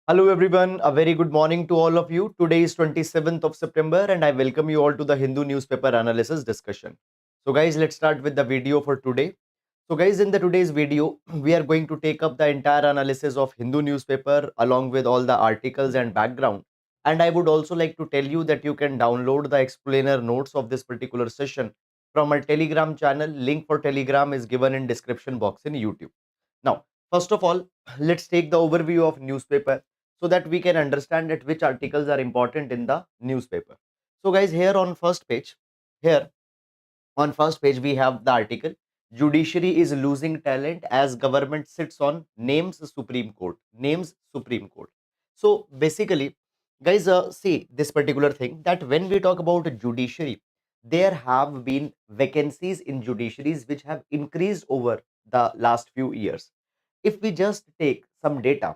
Hello everyone, a very good morning to all of you. Today is 27th of September and I welcome you all to the Hindu newspaper analysis discussion. So guys, let's start with the video for today. So guys, in the today's video, we are going to take up the entire analysis of Hindu newspaper along with all the articles and background. And I would also like to tell you that you can download the explainer notes of this particular session from our Telegram channel. Link for Telegram is given in description box in YouTube. Now, first of all, let's take the overview of newspaper so that we can understand that which articles are important in the newspaper. So guys, here on first page we have the article Judiciary is losing talent as government sits on names Supreme Court. So basically, guys, see this particular thing that when we talk about judiciary, there have been vacancies in judiciaries which have increased over the last few years. If we just take some data,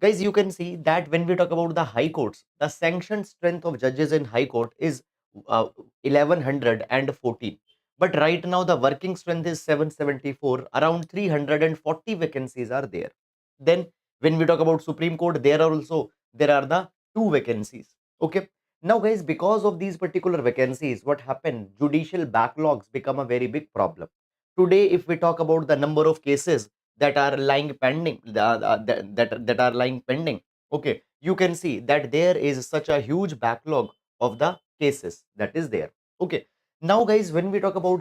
guys, you can see that when we talk about the high courts, the sanctioned strength of judges in high court is 1114, but right now the working strength is 774. Around 340 vacancies are there. Then when we talk about Supreme Court, there are the two vacancies. Okay. Now guys, because of these particular vacancies, what happened? Judicial backlogs become a very big problem. Today, if we talk about the number of cases that are lying pending, that are lying pending, okay, you can see that there is such a huge backlog of the cases that is there. Okay. Now, guys, when we talk about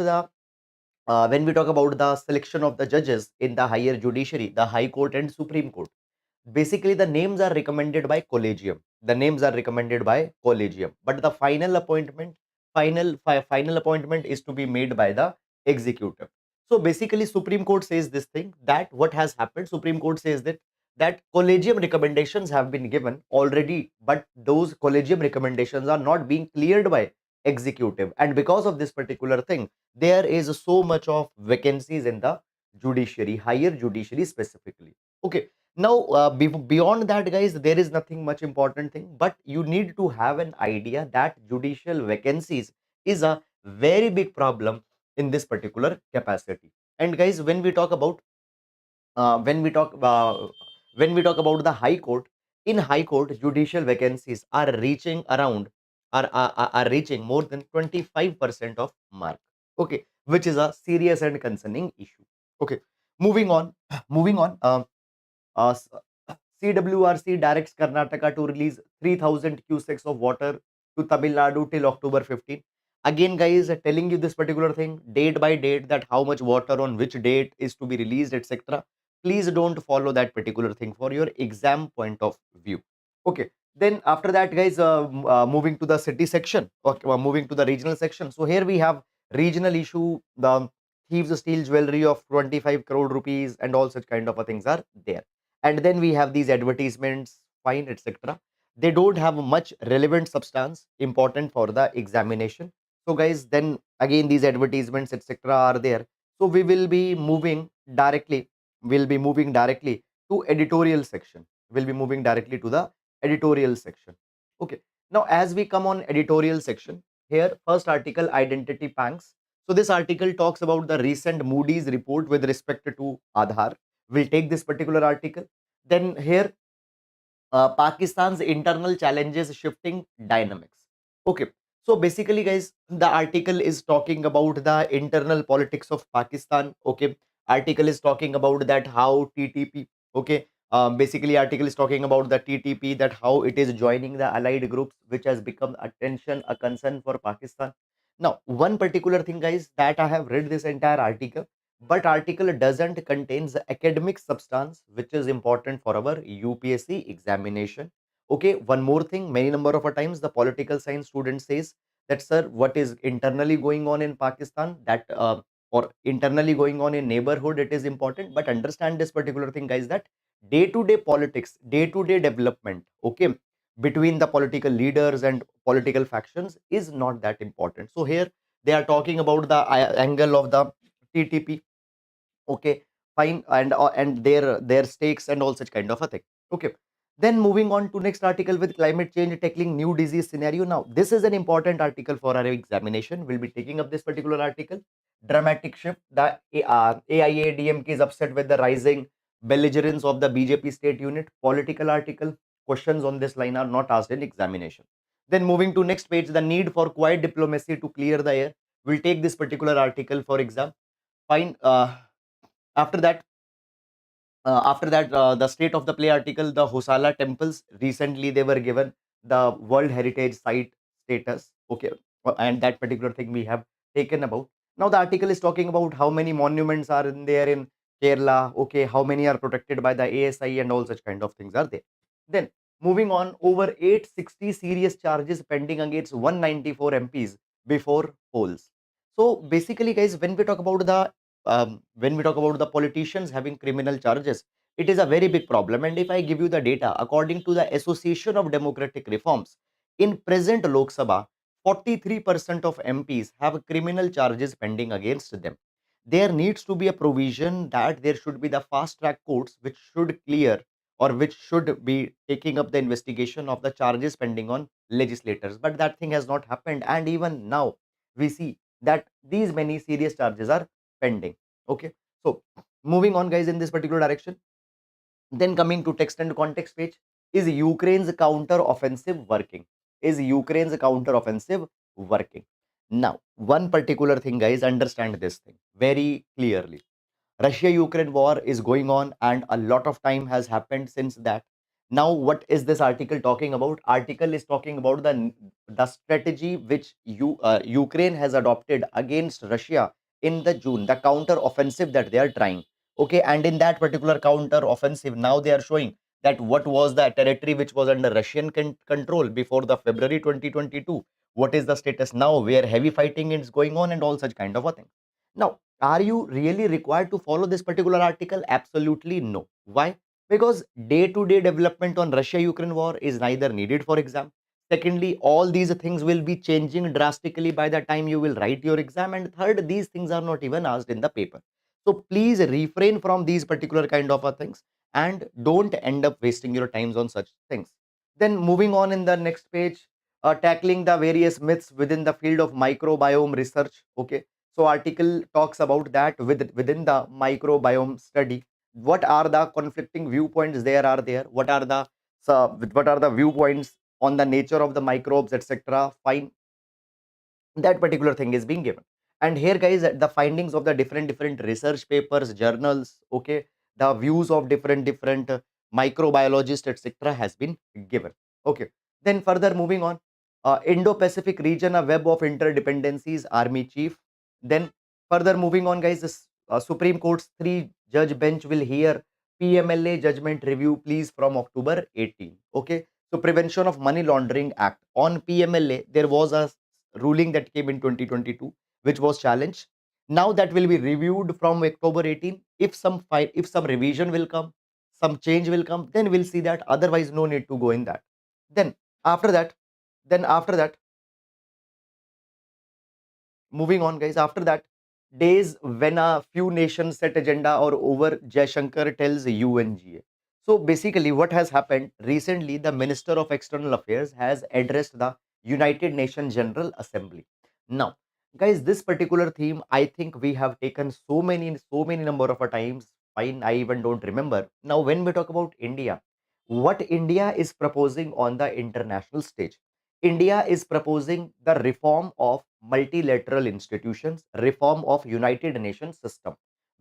the selection of the judges in the higher judiciary, the High Court and Supreme Court, basically the names are recommended by collegium. The names are recommended by collegium, but the final appointment is to be made by the executive. So basically, Supreme Court says this thing that what has happened. Supreme Court says that collegium recommendations have been given already, but those collegium recommendations are not being cleared by executive, and because of this particular thing, there is so much of vacancies in the judiciary, higher judiciary specifically. Okay. Now, beyond that, guys, there is nothing much important thing, but you need to have an idea that judicial vacancies is a very big problem in this particular capacity. And guys, when we talk when we talk about the High Court, in High Court, judicial vacancies are reaching around are reaching more than 25% of mark. Okay, which is a serious and concerning issue. Okay, moving on, moving on. S- CWRC directs Karnataka to release 3,000 cusecs of water to Tamil Nadu till October 15. Again, guys, telling you this particular thing date by date that how much water on which date is to be released, etc. Please don't follow that particular thing for your exam point of view. Okay. Then after that, guys, moving to the city section, okay, moving to the regional section. So here we have regional issue. The thieves steal jewelry of 25 crore rupees and all such kind of things are there. And then we have these advertisements, fine, etc. They don't have much relevant substance important for the examination. So guys, then again these advertisements, etc. are there. So we'll be moving directly to editorial section. We'll be moving directly to the editorial section. Okay. Now as we come on editorial section, here first article, identity pangs. So this article talks about the recent Moody's report with respect to Aadhaar. We'll take this particular article. Then here, Pakistan's internal challenges shifting dynamics. Okay, so basically, guys, the article is talking about the internal politics of Pakistan. Okay, article is talking about that how TTP. Okay, basically, article is talking about the TTP, that how it is joining the allied groups, which has become a concern for Pakistan. Now, one particular thing, guys, that I have read this entire article, but article doesn't contain the academic substance which is important for our UPSC examination. Okay, one more thing, many number of a times the political science student says that, sir, what is internally going on in Pakistan, that or internally going on in neighborhood, it is important, but understand this particular thing, guys, that day to day politics, day to day development, okay, between the political leaders and political factions is not that important. So here they are talking about the angle of the TTP. Okay, fine, and their stakes and all such kind of a thing. Okay, then moving on to next article with climate change tackling new disease scenario. Now this is an important article for our examination. We'll be taking up this particular article. Dramatic shift, the AIA DMK is upset with the rising belligerence of the BJP state unit. Political article. questions on this line are not asked in examination. Then moving to next page, the need for quiet diplomacy to clear the air. We'll take this particular article for exam. Fine. After that, the state of the play article, the Hosala temples, recently they were given the World Heritage Site status. Okay, and that particular thing we have taken about. Now the article is talking about how many monuments are in there in Kerala. Okay, how many are protected by the ASI and all such kind of things are there. Then moving on, over 860 serious charges pending against 194 MPs before polls. So basically, guys, when we talk about the politicians having criminal charges, it is a very big problem. And if I give you the data, according to the Association of Democratic Reforms, in present Lok Sabha, 43% of MPs have criminal charges pending against them. There needs to be a provision that there should be the fast track courts which should clear or which should be taking up the investigation of the charges pending on legislators. But that thing has not happened. And even now, we see that these many serious charges are pending. Okay, so moving on, guys, in this particular direction, then coming to text and context page, is Ukraine's counter offensive working? Is Ukraine's counter offensive working? Now one particular thing, guys, understand this thing very clearly. Russia Ukraine war is going on and a lot of time has happened since that. Now what is this article talking about? Article is talking about the strategy which Ukraine has adopted against Russia in the June, the counter offensive that they are trying. Okay, and in that particular counter offensive, now they are showing that what was the territory which was under Russian control before the February 2022. What is the status now, where heavy fighting is going on and all such kind of a thing. Now, are you really required to follow this particular article? Absolutely no. Why? Because day-to-day development on Russia-Ukraine war is neither needed for exam. Secondly, all these things will be changing drastically by the time you will write your exam. And third, these things are not even asked in the paper. So please refrain from these particular kind of things and don't end up wasting your times on such things. Then moving on in the next page, tackling the various myths within the field of microbiome research. Okay, so article talks about that within the microbiome study. What are the conflicting viewpoints there are there? What are the viewpoints on the nature of the microbes, etc. Fine, that particular thing is being given. And here, guys, the findings of the different research papers, journals, okay, the views of different microbiologists, etc. has been given. Okay, then further moving on, Indo-Pacific region, a web of interdependencies, army chief. Then further moving on, guys, this Supreme Court's 3 judge bench will hear PMLA judgment review please from October 18. Okay, so Prevention of Money Laundering Act, on PMLA there was a ruling that came in 2022 which was challenged. Now that will be reviewed from October 18. If some revision will come, some change will come, then we'll see that. Otherwise, no need to go in that. Then after that, after that, moving on, guys, after that, days when a few nations set agenda or over, Jaishankar tells UNGA. So basically what has happened recently, the Minister of External Affairs has addressed the United Nations General Assembly. Now, guys, this particular theme, I think we have taken so many number of a times. Fine, I even don't remember. Now when we talk about India, what India is proposing on the international stage, India is proposing the reform of multilateral institutions, reform of United Nations system.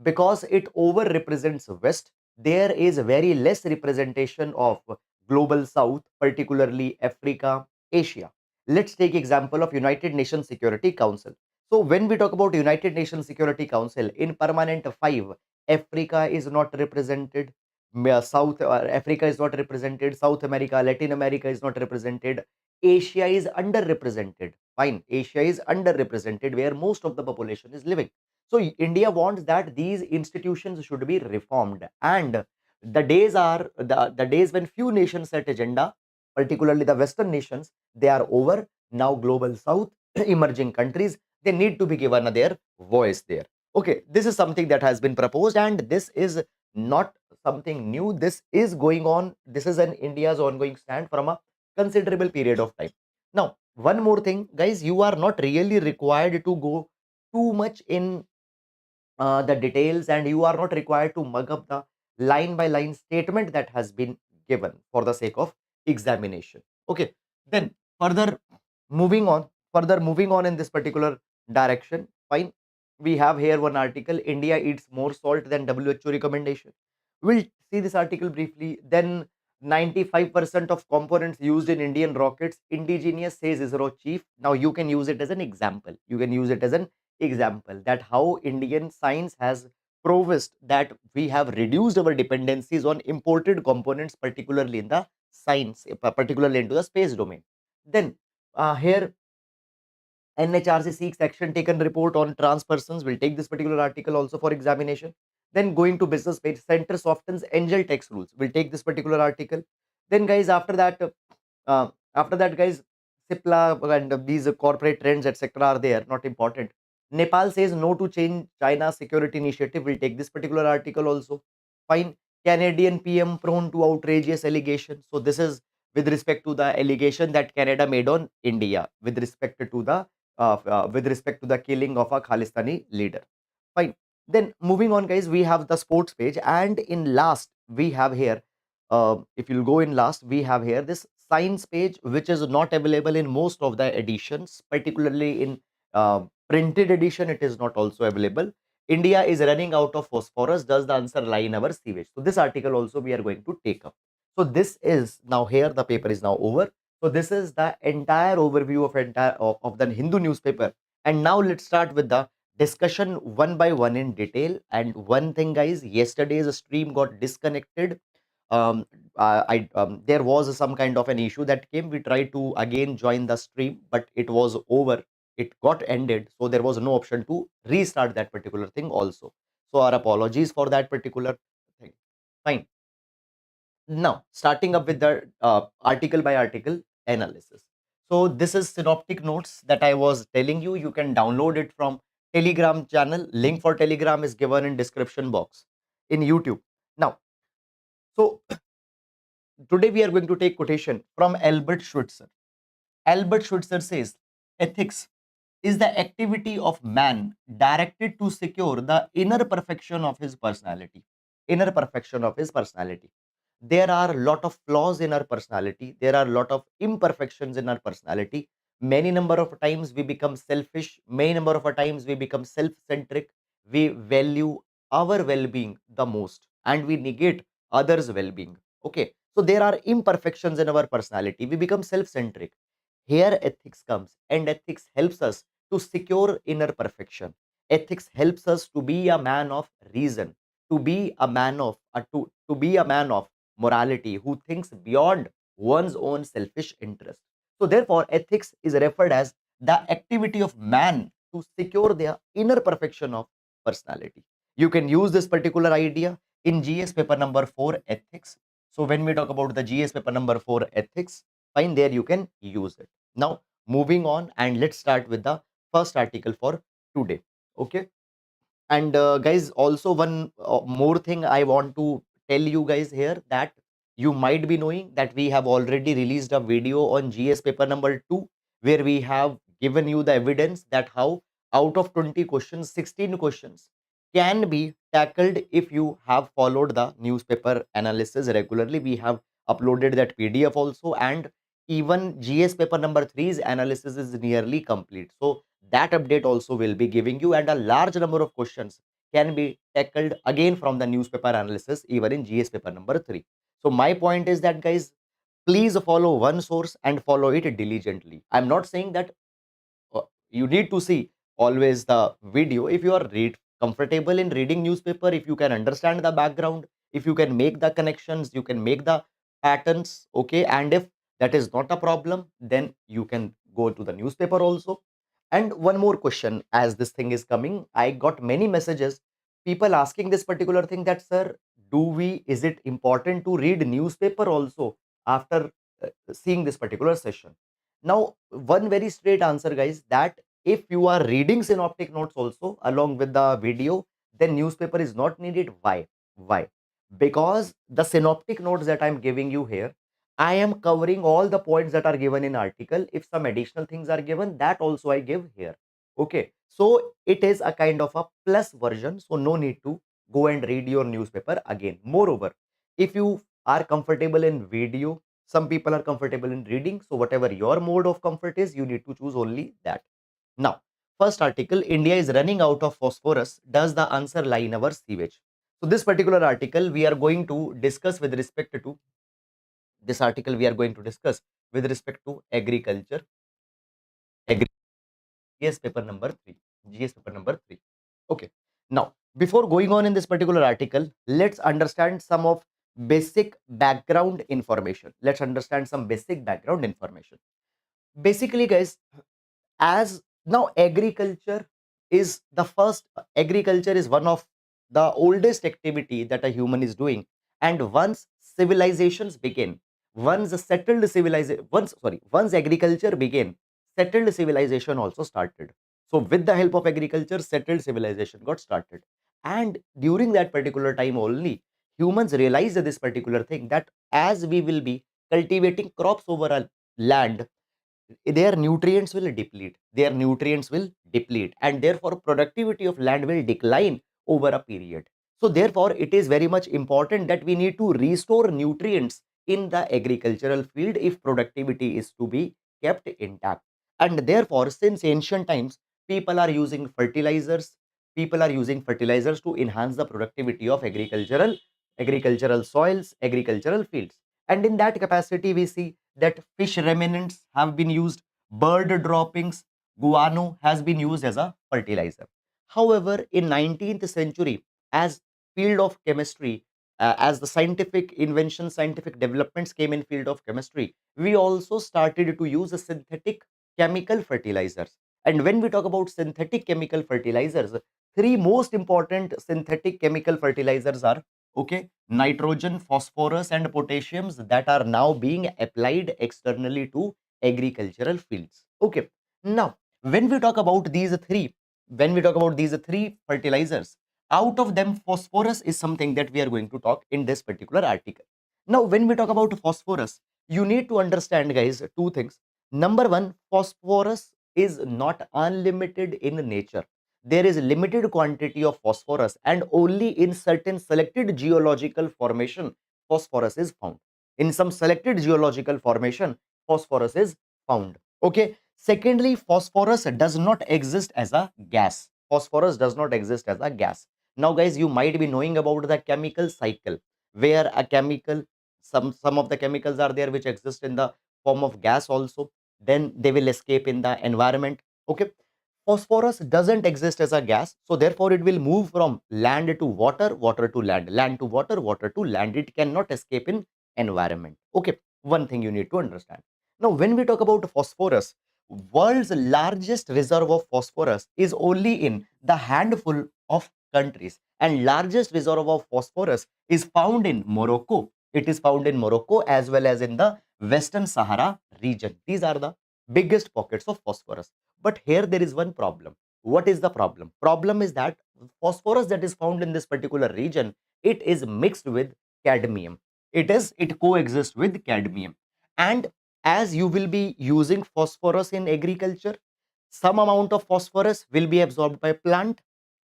Because it over represents West, there is very less representation of global South, particularly Africa, Asia. Let's take example of United Nations Security Council. So when we talk about United Nations Security Council, in permanent 5, Africa is not represented, South Africa is not represented, South America, Latin America is not represented, Asia is underrepresented. Fine, Asia is underrepresented where most of the population is living. So India wants that these institutions should be reformed. And the days when few nations set agenda, particularly the Western nations, they are over. Now global South, emerging countries, they need to be given their voice there. Okay, this is something that has been proposed, and this is not something new. This is going on. This is an India's ongoing stand from a considerable period of time. Now, one more thing, guys, you are not really required to go too much in the details, and you are not required to mug up the line by line statement that has been given for the sake of examination. Okay, then further moving on, in this particular direction, fine. We have here one article: India eats more salt than WHO recommendation. We'll see this article briefly. Then 95% of components used in Indian rockets indigenous, says ISRO chief. Now you can use it as an example. You can use it as an example that how Indian science has proved that we have reduced our dependencies on imported components, particularly in the science, particularly into the space domain. Then here NHRC seeks action taken report on trans persons. We'll take this particular article also for examination. Then going to business page, center softens angel tax rules. We'll take this particular article. Then guys, after that guys, Sipla and these corporate trends etc. are there, not important. Nepal says no to change China security initiative. We'll take this particular article also. Fine. Canadian PM prone to outrageous allegations. So this is with respect to the allegation that Canada made on India with respect to the killing of a Khalistani leader. Fine. Then moving on, guys, we have the sports page, and in last we have here. If you'll go in last, we have here this science page, which is not available in most of the editions, particularly in printed edition. It is not also available. India is running out of phosphorus. Does the answer lie in our sewage? So this article also we are going to take up. So this is now here. The paper is now over. So this is the entire overview of the Hindu newspaper. And now let's start with the discussion one by one in detail. And one thing, guys, yesterday's stream got disconnected. There was some kind of an issue that came. We tried to again join the stream, but it was over. It got ended, so there was no option to restart that particular thing also. So our apologies for that particular thing. Fine. Now, starting up with the article by article analysis. So this is synoptic notes that I was telling you. You can download it from Telegram channel. Link for Telegram is given in description box in YouTube. Now, so today we are going to take quotation from Albert Schweitzer. Albert Schweitzer says, ethics is the activity of man directed to secure the inner perfection of his personality. Inner perfection of his personality. There are a lot of flaws in our personality. There are a lot of imperfections in our personality. Many number of times we become selfish. Many number of times we become self-centric. We value our well-being the most and we negate others' well-being. Okay. So there are imperfections in our personality. We become self-centric. Here ethics comes, and ethics helps us to secure inner perfection. Ethics helps us to be a man of reason, to be a man of to be a man of morality who thinks beyond one's own selfish interest. So therefore ethics is referred as the activity of man to secure their inner perfection of personality. You can use this particular idea in GS paper number 4 ethics. So when we talk about the GS paper number 4 ethics, fine, there you can use it. Now moving on, and let's start with the first article for today. Okay. And guys, also one more thing I want to tell you guys here, that you might be knowing that we have already released a video on GS paper number 2, where we have given you the evidence that how out of 20 questions 16 questions can be tackled if you have followed the newspaper analysis regularly. We have uploaded that PDF also, and even GS paper number 3's analysis is nearly complete. So that update also will be giving you, and a large number of questions can be tackled again from the newspaper analysis even in GS paper number 3. So my point is that, guys, please follow one source and follow it diligently. I'm not saying that you need to see always the video. If you are comfortable in reading newspaper, if you can understand the background, if you can make the connections, you can make the patterns, okay, and if that is not a problem, then you can go to the newspaper also. And one more question, as this thing is coming, I got many messages, people asking this particular thing, that sir, is it important to read newspaper also after seeing this particular session? Now, one very straight answer, guys, that if you are reading synoptic notes also along with the video, then newspaper is not needed. Why? Why? Because the synoptic notes that I'm giving you here, I am covering all the points that are given in article. If some additional things are given, that also I give here. Okay. So it is a kind of a plus version. So no need to go and read your newspaper again. Moreover, if you are comfortable in video, Some people are comfortable in reading. So whatever your mode of comfort is, you need to choose only that. Now, first article, India is running out of phosphorus. Does the answer lie in our sewage? So this particular article we are going to discuss with respect to this article we are going to discuss with respect to agriculture. Agri GS paper number 3. GS paper number 3. Okay. Now, before going on in this particular article, let's understand some of basic background information. Let's understand some basic background information. Basically, guys, as now agriculture is one of the oldest activity that a human is doing, and once civilizations begin, once agriculture began, settled civilization also started. So with the help of agriculture, settled civilization got started, and during that particular time only humans realized this particular thing, that as we will be cultivating crops over a land, their nutrients will deplete, and therefore productivity of land will decline over a period. So therefore it is very much important that we need to restore nutrients in the agricultural field if productivity is to be kept intact. And therefore, since ancient times, people are using fertilizers to enhance the productivity of agricultural soils, agricultural fields. And in that capacity we see that fish remnants have been used, bird droppings, guano has been used as a fertilizer. However, in 19th century, as field of chemistry, as the scientific inventions, scientific developments came in field of chemistry, we also started to use a synthetic chemical fertilizers. And when we talk about synthetic chemical fertilizers, three most important synthetic chemical fertilizers are, okay, nitrogen, phosphorus, and potassiums that are now being applied externally to agricultural fields. Okay. Now, when we talk about these three fertilizers, out of them, phosphorus is something that we are going to talk in this particular article. Now, when we talk about phosphorus, you need to understand, guys, two things. Number one, phosphorus is not unlimited in nature. There is limited quantity of phosphorus, and only in certain selected geological formation phosphorus is found. In some selected geological formation, phosphorus is found. Okay. Secondly, phosphorus does not exist as a gas. Phosphorus does not exist as a gas. Now, guys, you might be knowing about the chemical cycle, where a chemical, some of the chemicals are there which exist in the form of gas also. Then they will escape in the environment. Okay. Phosphorus doesn't exist as a gas, so therefore it will move from land to water, water to land, land to water, water to land. It cannot escape in environment. Okay, one thing you need to understand. Now, when we talk about phosphorus, world's largest reserve of phosphorus is only in the handful of countries, and largest reserve of phosphorus is found in Morocco. It is found in Morocco as well as in the Western Sahara region. These are the biggest pockets of phosphorus. But here there is one problem. What is the problem? Problem is that phosphorus that is found in this particular region, it is mixed with cadmium. It coexists with cadmium. And as you will be using phosphorus in agriculture, some amount of phosphorus will be absorbed by plant.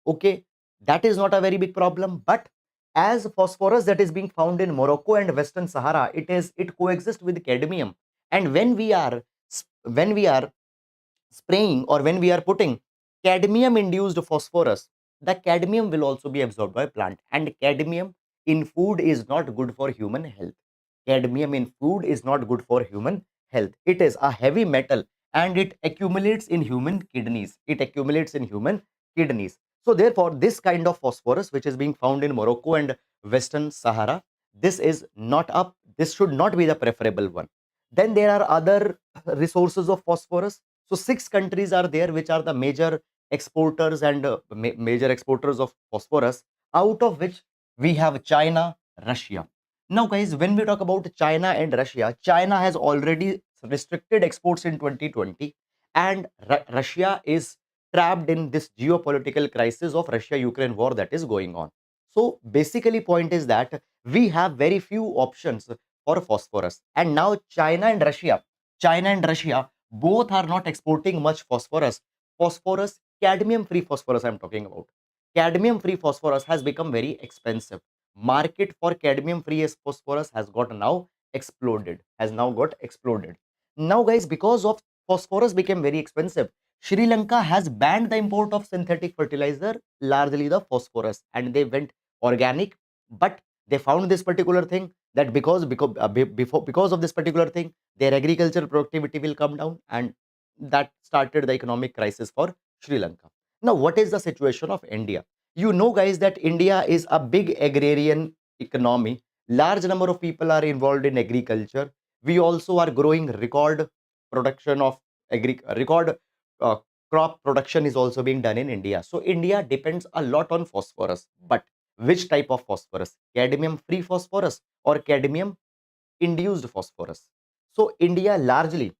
Okay, that is not a very big problem. But as phosphorus that is being found in Morocco and Western Sahara, it coexists with cadmium. And when we are spraying, or when we are putting cadmium induced phosphorus, the cadmium will also be absorbed by plant, and cadmium in food is not good for human health. Cadmium in food is not good for human health. It is a heavy metal, and it accumulates in human kidneys. So therefore this kind of phosphorus which is being found in Morocco and Western Sahara, this should not be the preferable one. Then there are other resources of phosphorus. So six countries are there which are the major exporters and major exporters of phosphorus, out of which we have China, Russia. Now, guys, when we talk about China and Russia, China has already restricted exports in 2020, and Russia is trapped in this geopolitical crisis of Russia-Ukraine war that is going on. So basically, point is that we have very few options for phosphorus, and now China and Russia both are not exporting much phosphorus. Cadmium free phosphorus I'm talking about. Cadmium free phosphorus has become very expensive. Market for cadmium free phosphorus has got now exploded, has now got exploded. Now guys, because of phosphorus became very expensive, Sri Lanka has banned the import of synthetic fertilizer, largely the phosphorus, and they went organic. But they found this particular thing, that because of this particular thing, their agricultural productivity will come down, and that started the economic crisis for Sri Lanka. Now, what is the situation of India? You know, guys, that India is a big agrarian economy. Large number of people are involved in agriculture. We also are growing record production of record uh, crop production is also being done in India. So India depends a lot on phosphorus. But which type of phosphorus? Cadmium free phosphorus or cadmium induced phosphorus? So India largely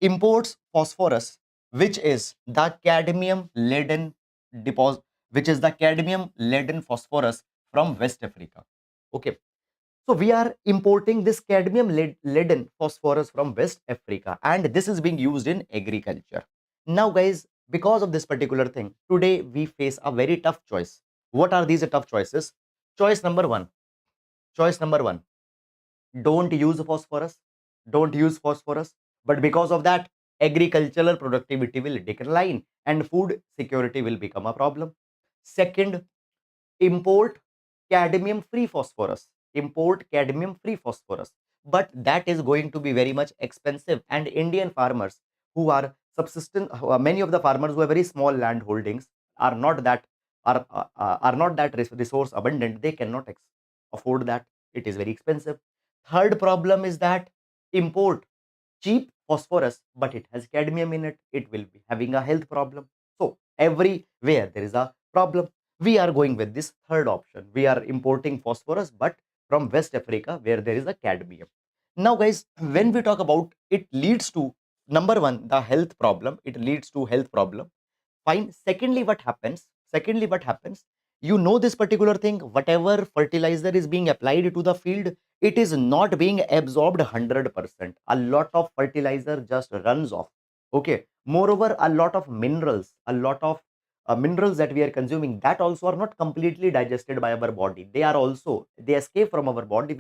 imports phosphorus, which is the cadmium laden deposit, which is the cadmium laden phosphorus from West Africa. Okay, so we are importing this cadmium laden phosphorus from West Africa, and this is being used in agriculture. Now, guys, because of this particular thing, today we face a very tough choice. What are these tough choices? Choice number one. Choice number one. Don't use phosphorus. Don't use phosphorus. But because of that, agricultural productivity will decline and food security will become a problem. Second, import cadmium free phosphorus. Import cadmium free phosphorus. But that is going to be very much expensive, and Indian farmers who are many of the farmers who have very small land holdings are not that are not that resource abundant. They cannot afford that. It is very expensive. Third problem is that import cheap phosphorus, but it has cadmium in it. It will be having a health problem. So everywhere there is a problem. We are going with this third option. We are importing phosphorus, but from West Africa, where there is a cadmium. Now, guys, when we talk about, it leads to number one, the health problem. It leads to health problem. Fine. Secondly, what happens? Secondly, what happens? You know this particular thing, whatever fertilizer is being applied to the field, it is not being absorbed 100%. A lot of fertilizer just runs off. Okay. Moreover, a lot of minerals that we are consuming, that also are not completely digested by our body. They escape from our body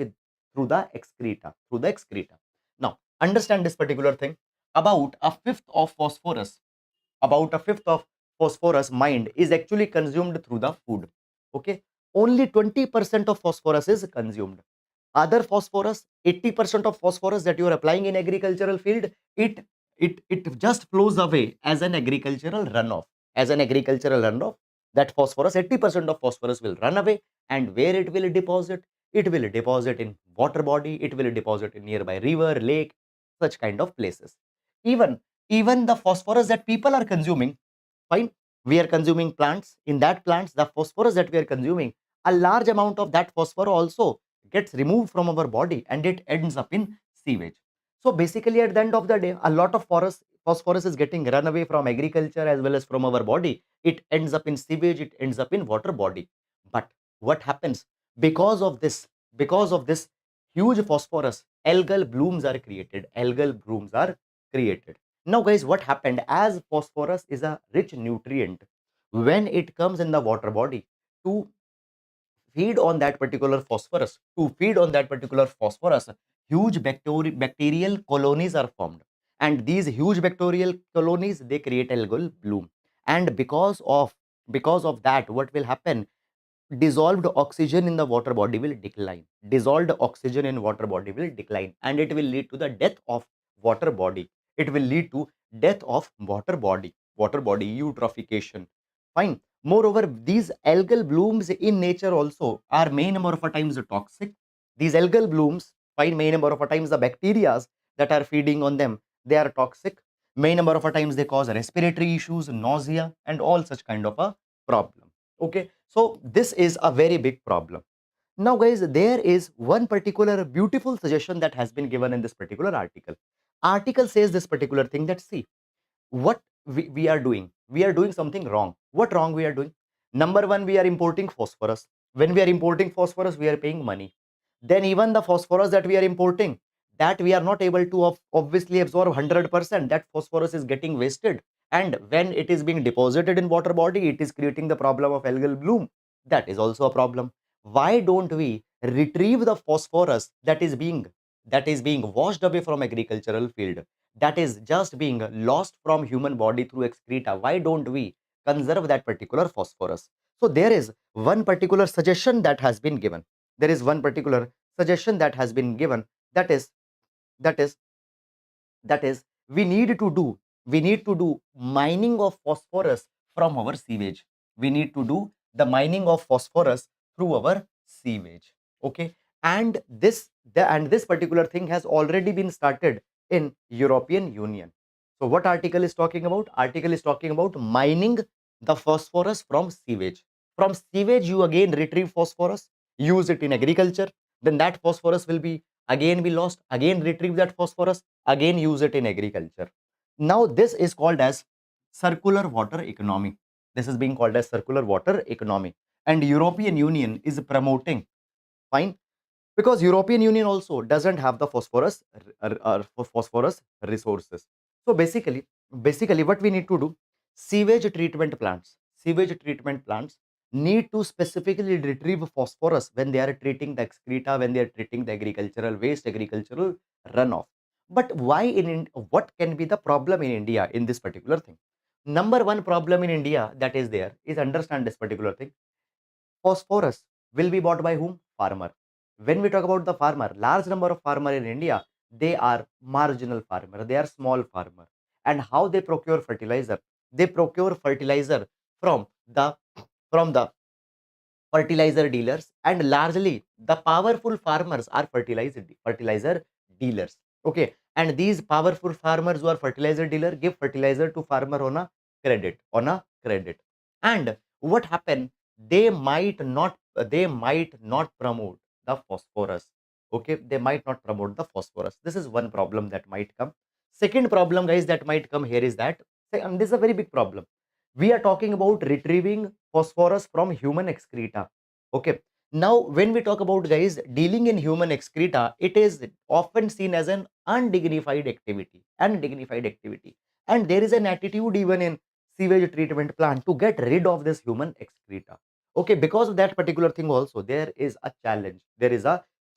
through the excreta. Now, understand this particular thing. About a fifth of phosphorus mined is actually consumed through the food. Okay, only 20% of phosphorus is consumed. Other phosphorus, 80% of phosphorus that you are applying in agricultural field, it just flows away as an agricultural runoff. As an agricultural runoff, that phosphorus, 80% of phosphorus will run away, and where it will deposit? It will deposit in water body, it will deposit in nearby river, lake, such kind of places. Even the phosphorus that people are consuming, fine, we are consuming plants. In that plants, the phosphorus that we are consuming, a large amount of that phosphorus also gets removed from our body, and it ends up in sewage. So basically, at the end of the day, a lot of phosphorus is getting run away from agriculture as well as from our body. It ends up in sewage, it ends up in water body. But what happens? Because of this huge phosphorus, algal blooms are created. Algal blooms are created. Now, guys, what happened? As phosphorus is a rich nutrient, when it comes in the water body, to feed on that particular phosphorus, huge bacterial colonies are formed. And these huge bacterial colonies, they create algal bloom. And because of that, what will happen? Dissolved oxygen in the water body will decline. Dissolved oxygen in water body will decline, and it will lead to the death of water body. It will lead to death of water body eutrophication. Fine. Moreover, these algal blooms in nature also are many number of times toxic. These algal blooms, fine, many number of times the bacteria that are feeding on them, they are toxic. Many number of times they cause respiratory issues, nausea, and all such kind of a problem. Okay, so this is a very big problem. Now, guys, there is one particular beautiful suggestion that has been given in this particular article. Article says this particular thing, that see, what we are doing, we are doing something wrong. What wrong we are doing? Number one, we are importing phosphorus. When we are importing phosphorus, we are paying money. Then even the phosphorus that we are importing, that we are not able to obviously absorb 100%. That phosphorus is getting wasted, and when it is being deposited in water body, it is creating the problem of algal bloom. That is also a problem. Why don't we retrieve the phosphorus that is being washed away from agricultural field, that is just being lost from human body through excreta. Why don't we conserve that particular phosphorus? So there is one particular suggestion that has been given. There is one particular suggestion that has been given, that is that is that is we need to do mining of phosphorus from our sewage. We need to do the mining of phosphorus through our sewage. Okay, and this particular thing has already been started in European Union. So what article is talking about? Article is talking about mining the phosphorus from sewage. From sewage you again retrieve phosphorus, use it in agriculture, then that phosphorus will be again be lost, again retrieve that phosphorus, again use it in agriculture. Now this is called as circular water economy. This is being called as circular water economy, and European Union is promoting. Fine, because European Union also doesn't have the phosphorus resources. So basically what we need to do, sewage treatment plants need to specifically retrieve phosphorus when they are treating the excreta, when they are treating the agricultural waste, agricultural runoff. But why what can be the problem in India in this particular thing? Number one problem in India that is there is, understand this particular thing, phosphorus will be bought by whom? Farmer. When we talk about the farmer, large number of farmer in India, they are marginal farmer, they are small farmer. And how they procure fertilizer? They procure fertilizer from the from the fertilizer dealers, and largely the powerful farmers are fertilizer dealers. Okay, and these powerful farmers who are fertilizer dealer give fertilizer to farmer on a credit. And what happen, they might not promote the phosphorus. Okay, they might not promote the phosphorus. This is one problem that might come. Second problem, guys, that might come here is that, and this is a very big problem, we are talking about retrieving phosphorus from human excreta. Okay, now when we talk about, guys, dealing in human excreta, it is often seen as an undignified activity, and there is an attitude even in sewage treatment plant to get rid of this human excreta. Okay, because of that particular thing also there is a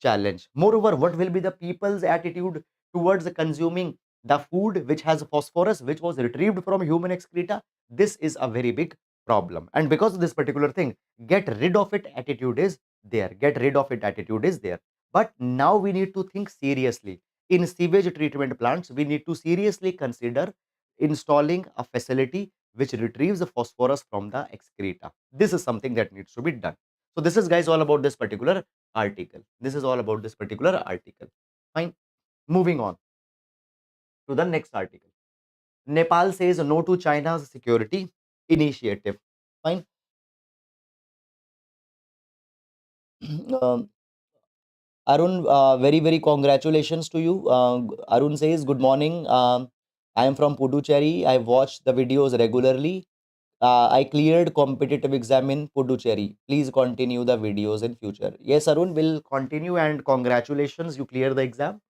challenge. Moreover, what will be the people's attitude towards consuming the food which has phosphorus, which was retrieved from human excreta? This is a very big problem, and because of this particular thing, get rid of it attitude is there. But now we need to think seriously. In sewage treatment plants, we need to seriously consider installing a facility which retrieves the phosphorus from the excreta. This is something that needs to be done. So this is, guys, all about this particular article. Fine, moving on to the next article. Nepal says no to China's security initiative. Fine. um, Arun, very, very congratulations to you. Arun says, good morning. I am from Puducherry. I watch the videos regularly. I cleared competitive exam in Puducherry. Please continue the videos in future. Yes, Arun, will continue, and congratulations, you clear the exam.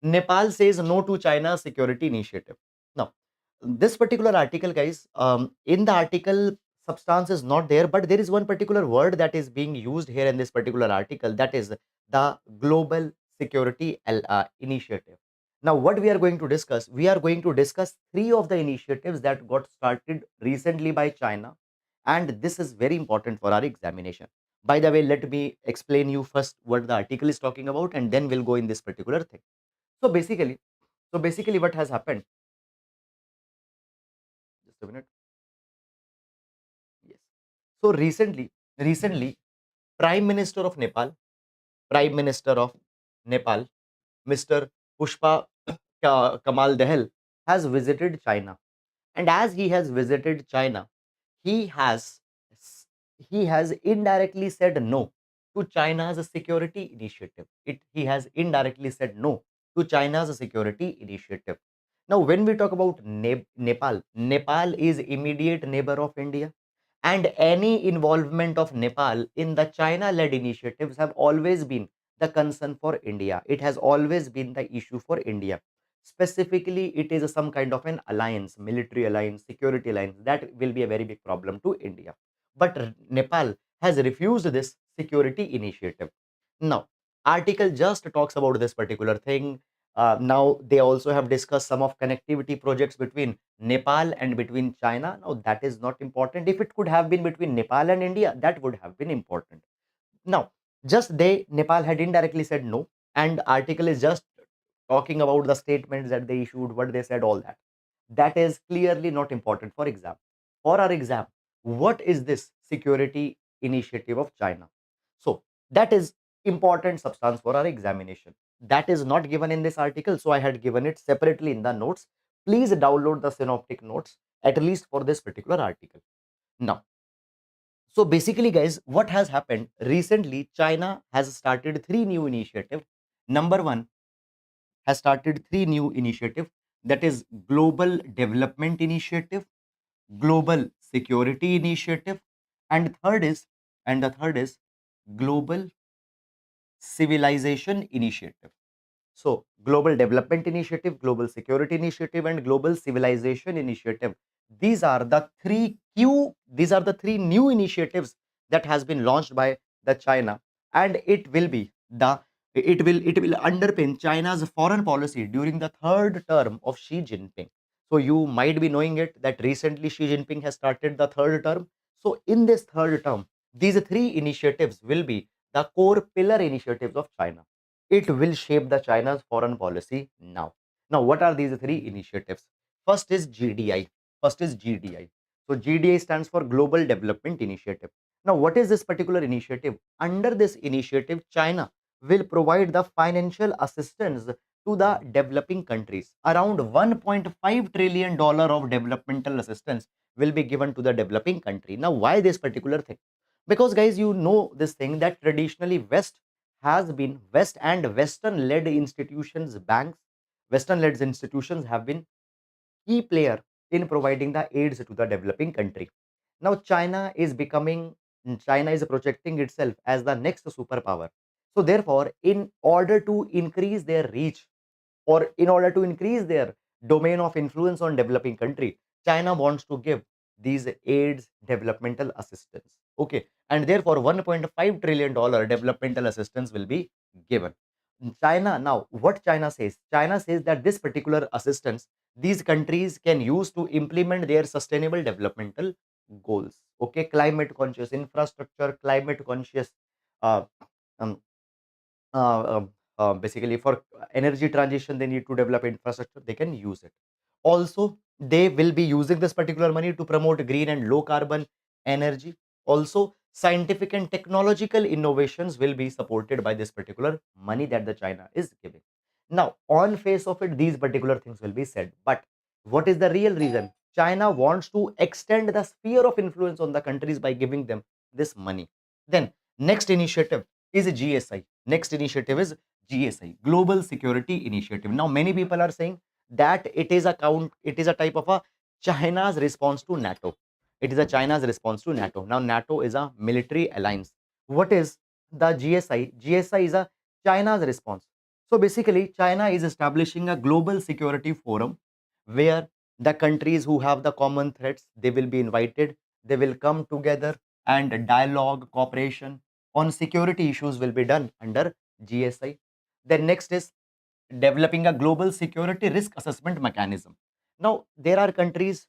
Nepal says no to China's security initiative. Now, this particular article, guys, in the article, substance is not there, but there is one particular word that is being used here in this particular article, that is the global security initiative. Now, what we are going to discuss, we are going to discuss three of the initiatives that got started recently by China, and this is very important for our examination. By the way, let me explain you first what the article is talking about, and then we'll go in this particular thing. So basically, what has happened? Just a minute. Yes. So recently, Prime Minister of Nepal, Prime Minister of Nepal, Mr. Pushpa Kamal Dahal has visited China, and as he has visited China, he has he has indirectly said no to China's security initiative. He has indirectly said no to China's security initiative. Now, when we talk about Nepal is immediate neighbor of India, and any involvement of Nepal in the China-led initiatives have always been the concern for India. It has always been the issue for India. Specifically, it is some kind of an alliance, military alliance, security alliance, that will be a very big problem to India. But Nepal has refused this security initiative. Now, article just talks about this particular thing. Now, they also have discussed some of connectivity projects between Nepal and between China. Now, that is not important. If it could have been between Nepal and India, that would have been important. Now, just they, Nepal had indirectly said no, and article is just talking about the statements that they issued, what they said, all that. That is clearly not important for exam. For our exam, what is this security initiative of China? So that is important substance for our examination. That is not given in this article, so I had given it separately in the notes. Please download the synoptic notes at least for this particular article. Now, so basically, guys, what has happened recently? China has started three new initiatives. Number one has started three new initiatives, that is Global Development Initiative, Global Security Initiative, and the third is Global Civilization Initiative. So, Global Development Initiative, Global Security Initiative, and Global Civilization Initiative. These are the three new initiatives that has been launched by the China, and it will underpin China's foreign policy during the third term of Xi Jinping. So you might be knowing it that recently Xi Jinping has started the third term. So in this third term, these three initiatives will be the core pillar initiatives of China. It will shape the China's foreign policy now. Now, what are these three initiatives? First is GDI. First is GDI. So GDI stands for Global Development Initiative. Now, what is this particular initiative? Under this initiative, China will provide the financial assistance to the developing countries. Around $1.5 trillion of developmental assistance will be given to the developing country. Now, why this particular thing? Because guys, you know this thing that traditionally West and Western led institutions, banks, Western led institutions have been key player in providing the aids to the developing country. Now China is projecting itself as the next superpower. So therefore, in order to increase their reach, or in order to increase their domain of influence on developing country, China wants to give these aids developmental assistance. Okay, and therefore $1.5 trillion developmental assistance will be given. China, now what China says that this particular assistance these countries can use to implement their sustainable developmental goals. Okay, climate conscious infrastructure, climate conscious uh, um, basically for energy transition, they need to develop infrastructure, they can use it. Also, they will be using this particular money to promote green and low carbon energy. Also, scientific and technological innovations will be supported by this particular money that the China is giving. Now, on face of it, these particular things will be said, but what is the real reason? China wants to extend the sphere of influence on the countries by giving them this money. Then next initiative is GSI. Next initiative is GSI, Global Security Initiative. Now, many people are saying that it is a type of a China's response to NATO. It is a China's response to NATO. Now, NATO is a military alliance. What is the GSI? GSI is a China's response. So basically, China is establishing a global security forum where the countries who have the common threats, they will be invited. They will come together, and dialogue, cooperation on security issues will be done under GSI. Then next is developing a global security risk assessment mechanism. Now, there are countries,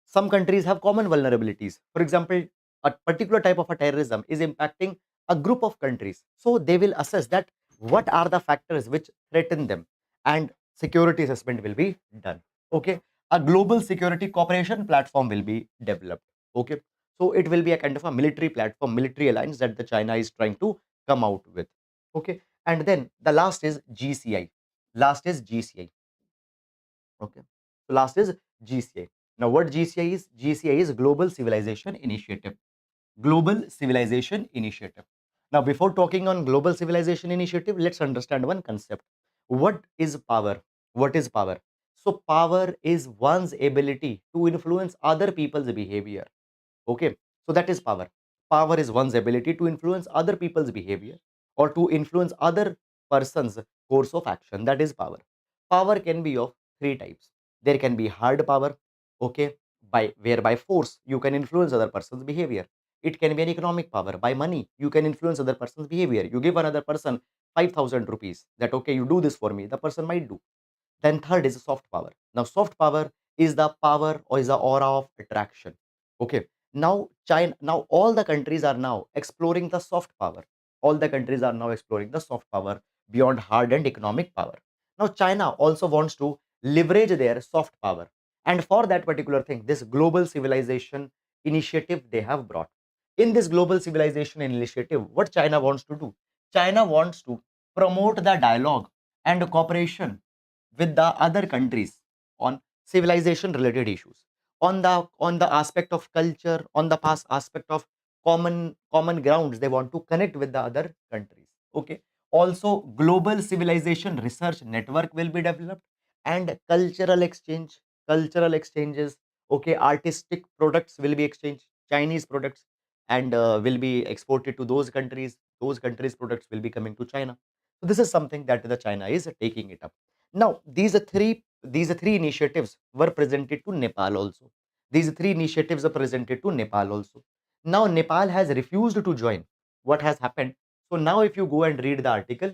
some countries have common vulnerabilities. For example, a particular type of a terrorism is impacting a group of countries. So they will assess that what are the factors which threaten them, and security assessment will be done. Okay. A global security cooperation platform will be developed. Okay. So it will be a kind of a military platform, military alliance that the China is trying to come out with. Okay. And then the last is GCI. Last is GCI. Okay. So last is GCI. Now, what GCI is? GCI is Global Civilization Initiative. Global Civilization Initiative. Now, before talking on Global Civilization Initiative, let's understand one concept. What is power? What is power? So, power is one's ability to influence other people's behavior. Okay, so that is power. Power is one's ability to influence other people's behavior, or to influence other person's course of action. That is power. Power can be of three types. There can be hard power, okay, by whereby force you can influence other person's behavior. It can be an economic power. By money, you can influence other person's behavior. You give another person 5,000 rupees that, okay, you do this for me, the person might do. Then third is soft power. Now, soft power is the power or is the aura of attraction. Okay. Now, China, now all the countries are now exploring the soft power. All the countries are now exploring the soft power beyond hard and economic power. Now, China also wants to leverage their soft power. And for that particular thing, this global civilization initiative they have brought. In this global civilization initiative, what China wants to do? China wants to promote the dialogue and cooperation with the other countries on civilization related issues, on the aspect of culture, on the past aspect of common grounds. They want to connect with the other countries. Okay. Also, global civilization research network will be developed, and cultural exchanges. Okay, artistic products will be exchanged, Chinese products, and will be exported to those countries. Those countries products will be coming to China. So this is something that the China is taking it up. Now, these three initiatives were presented to Nepal also. These three initiatives are presented to Nepal also. Now, Nepal has refused to join. What has happened? So now, if you go and read the article,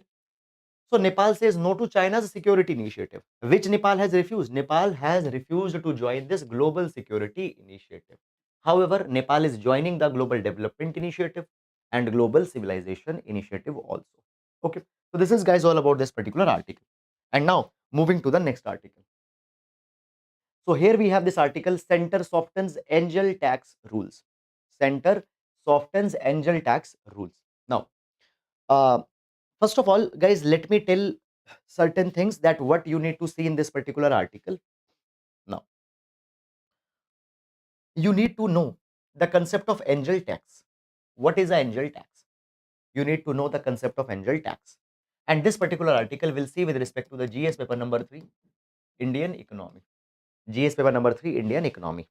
so Nepal says no to China's security initiative, which Nepal has refused. Nepal has refused to join this global security initiative. However, Nepal is joining the global development initiative and global civilization initiative also. Okay, so this is guys all about this particular article. And now moving to the next article. So here we have this article: Center softens angel tax rules. Center softens angel tax rules. Now, uh, first of all, guys, let me tell certain things that what you need to see in this particular article. Now, you need to know the concept of angel tax. What is an angel tax? You need to know the concept of angel tax. And this particular article will see with respect to the GS paper number 3, Indian economy. GS paper number 3, Indian economy.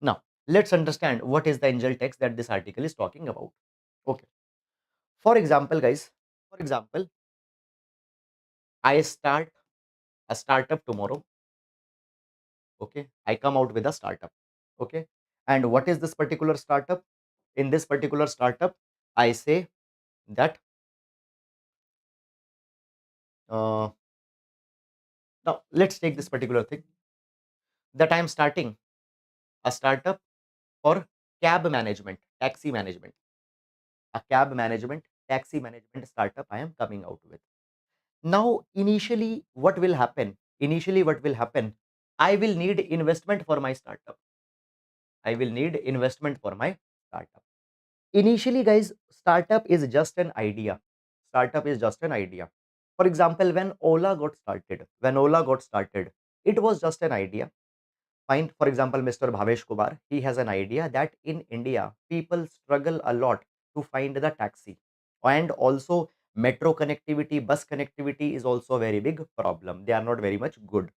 Now, let's understand what is the angel tax that this article is talking about. Okay. For example, guys, for example, I start a startup tomorrow. Okay. I come out with a startup. Okay. And what is this particular startup? In this particular startup, I say that uh, now let's take this particular thing that I am starting a startup for cab management, taxi management, a cab management, taxi management startup I am coming out with. Now, initially, what will happen? Initially, what will happen? I will need investment for my startup. I will need investment for my startup. Initially, guys, startup is just an idea. Startup is just an idea. For example, when Ola got started, it was just an idea. Fine. For example, Mr. Bhavesh Kumar, he has an idea that in India, people struggle a lot to find the taxi. And also, metro connectivity, bus connectivity is also a very big problem. They are not very much good.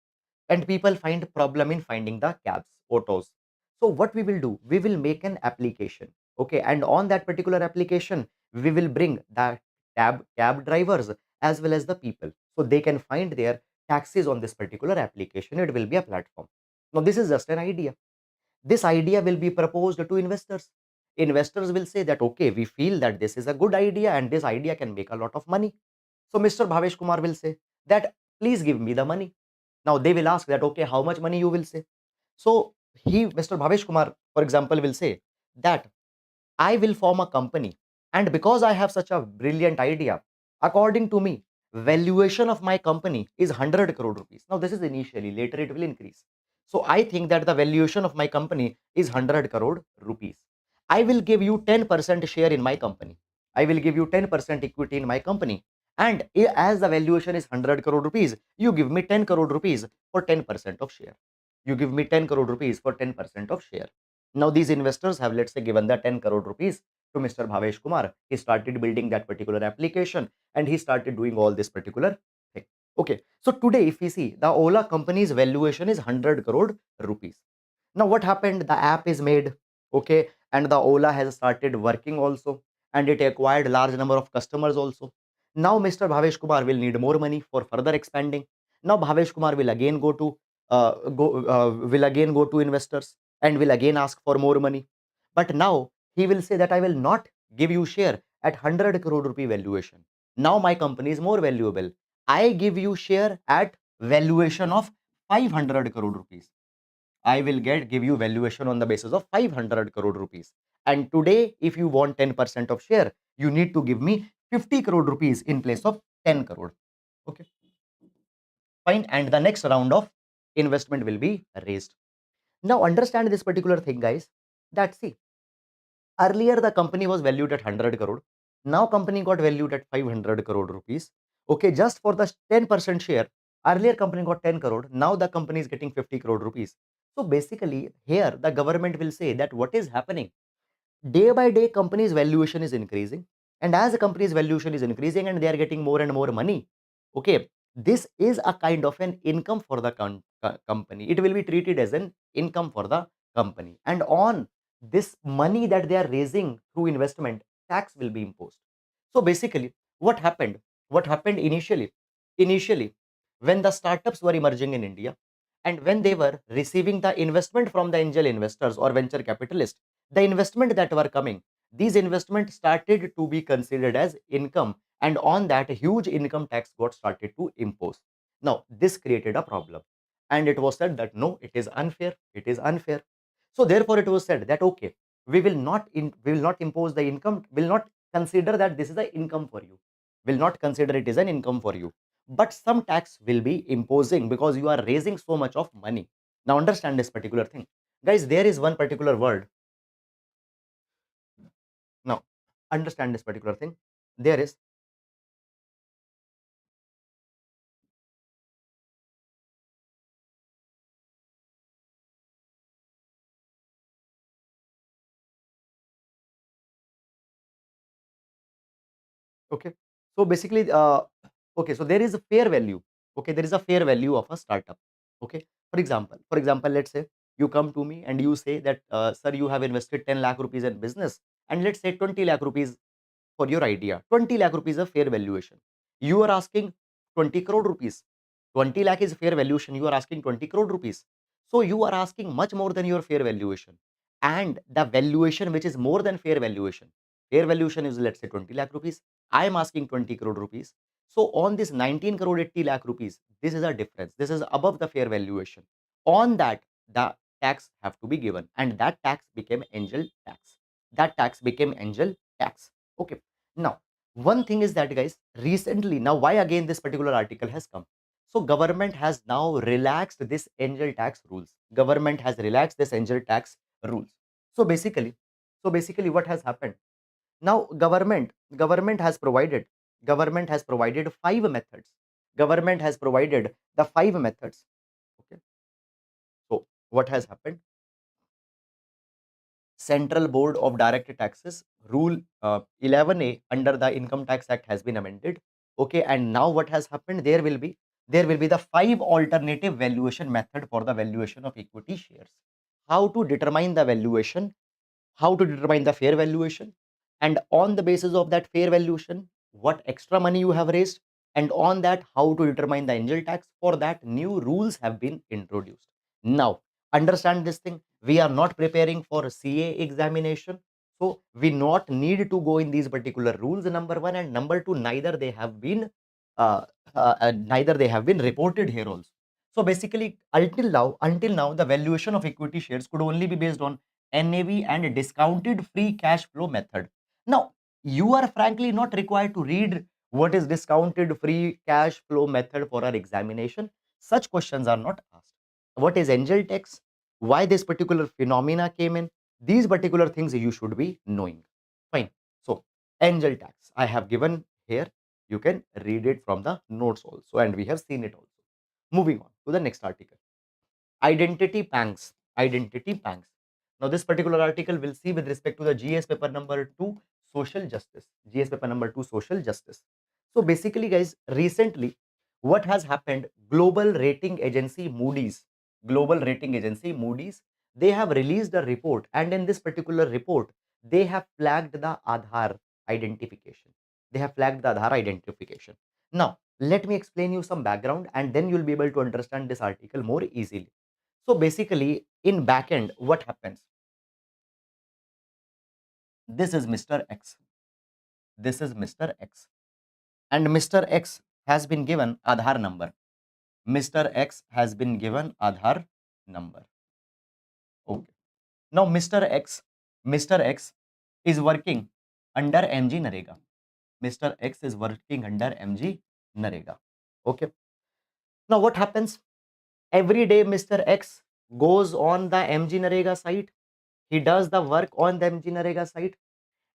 And people find problem in finding the cabs, autos. So what we will do? We will make an application. Okay. And on that particular application, we will bring the cab drivers as well as the people. So they can find their taxis on this particular application. It will be a platform. Now, this is just an idea. This idea will be proposed to investors. Investors will say that, okay, we feel that this is a good idea and this idea can make a lot of money. So, Mr. Bhavesh Kumar will say that, please give me the money. Now, they will ask that, okay, how much money you will say? So, Mr. Bhavesh Kumar, for example, will say that I will form a company. And because I have such a brilliant idea, according to me, valuation of my company is 100 crore rupees. Now, this is initially, later it will increase. So, I think that the valuation of my company is 100 crore rupees. I will give you 10% share in my company. I will give you 10% equity in my company. And as the valuation is 100 crore rupees, you give me 10 crore rupees for 10% of share. You give me 10 crore rupees for 10% of share. Now, these investors have, let's say, given the 10 crore rupees to Mr. Bhavesh Kumar. He started building that particular application and he started doing all this particular thing. Okay. So, today, if we see, the Ola company's valuation is 100 crore rupees. Now, what happened? The app is made. Okay. And the Ola has started working also. And it acquired large number of customers also. Now, Mr. Bhavesh Kumar will need more money for further expanding. Now, Bhavesh Kumar will again go to investors and will again ask for more money. But now He will say that I will not give you share at 100 crore rupee valuation. Now my company is more valuable. I give you share at valuation of 500 crore rupees. I will give you valuation on the basis of 500 crore rupees. And today, if you want 10% of share, you need to give me 50 crore rupees in place of 10 crore. Okay, fine. And the next round of investment will be raised. Now, understand this particular thing, guys. That see, earlier the company was valued at 100 crore. Now, company got valued at 500 crore rupees. Okay, just for the 10% share. Earlier, company got 10 crore. Now, the company is getting 50 crore rupees. So, basically, here the government will say that what is happening day by day company's valuation is increasing, and as the company's valuation is increasing and they are getting more and more money, okay, this is a kind of an income for the company. It will be treated as an income for the company, and on this money that they are raising through investment, tax will be imposed. So basically, what happened initially when the startups were emerging in India, and when they were receiving the investment from the angel investors or venture capitalists, the investment that were coming, these investments started to be considered as income, and on that a huge income tax got started to impose. Now this created a problem, and it was said that no, it is unfair, it is unfair. So therefore it was said that okay, we will not impose the income, will not consider that this is an income for you, will not consider it is an income for you, but some tax will be imposing because you are raising so much of money. Now understand this particular thing, guys. There is one particular word. Now, understand this particular thing. There is, okay. So basically, okay. So there is a fair value. Okay, there is a fair value of a startup. Okay. For example, let's say you come to me and you say that, sir, you have invested 10 lakh rupees in business, and let's say 20 lakh rupees for your idea. 20 lakh rupees a fair valuation. You are asking 20 crore rupees. 20 lakh is fair valuation. You are asking 20 crore rupees. So you are asking much more than your fair valuation. And the valuation which is more than fair valuation. Fair valuation is, let's say, 20 lakh rupees. I am asking 20 crore rupees. So on this 19 crore 80 lakh rupees, this is a difference. This is above the fair valuation. On that, the tax have to be given. And that tax became angel tax. That tax became angel tax. Okay. Now, one thing is that, guys, recently, now why again this particular article has come? So government has now relaxed this angel tax rules. Government has relaxed this angel tax rules. So basically, what has happened? Now government has provided five methods. Government has provided the five methods. Okay. So what has happened? Central Board of Direct Taxes Rule 11A under the Income Tax Act has been amended. Okay, and now what has happened? There will be the five alternative valuation method for the valuation of equity shares. How to determine the valuation? How to determine the fair valuation? And on the basis of that fair valuation, what extra money you have raised? And on that, how to determine the angel tax? For that, new rules have been introduced. Now, understand this thing. We are not preparing for CA examination, so we not need to go in these particular rules, number one, and number two, uh, neither they have been reported here also. So basically, until now, the valuation of equity shares could only be based on NAV and discounted free cash flow method. Now, you are frankly not required to read what is discounted free cash flow method for our examination. Such questions are not asked. What is angel tax? Why this particular phenomena came in? These particular things you should be knowing. Fine. So, angel tax I have given here. You can read it from the notes also, and we have seen it also. Moving on to the next article. Identity banks. Identity banks. Now, this particular article will see with respect to the GS paper number 2, social justice. GS paper number 2, social justice. So, basically, guys, recently, what has happened? Global rating agency Moody's, they have released a report, and in this particular report, they have flagged the Aadhaar identification. They have flagged the Aadhaar identification. Now, let me explain you some background, and then you'll be able to understand this article more easily. So basically, in backend, what happens? This is Mr. X. This is Mr. X. And Mr. X has been given Aadhaar number. Mr. X has been given Aadhaar number. Okay. Now Mr. X is working under MG Narega. Mr. X is working under MG Narega. Okay. Now what happens? Every day Mr. X goes on the MG Narega site. He does the work on the MG Narega site.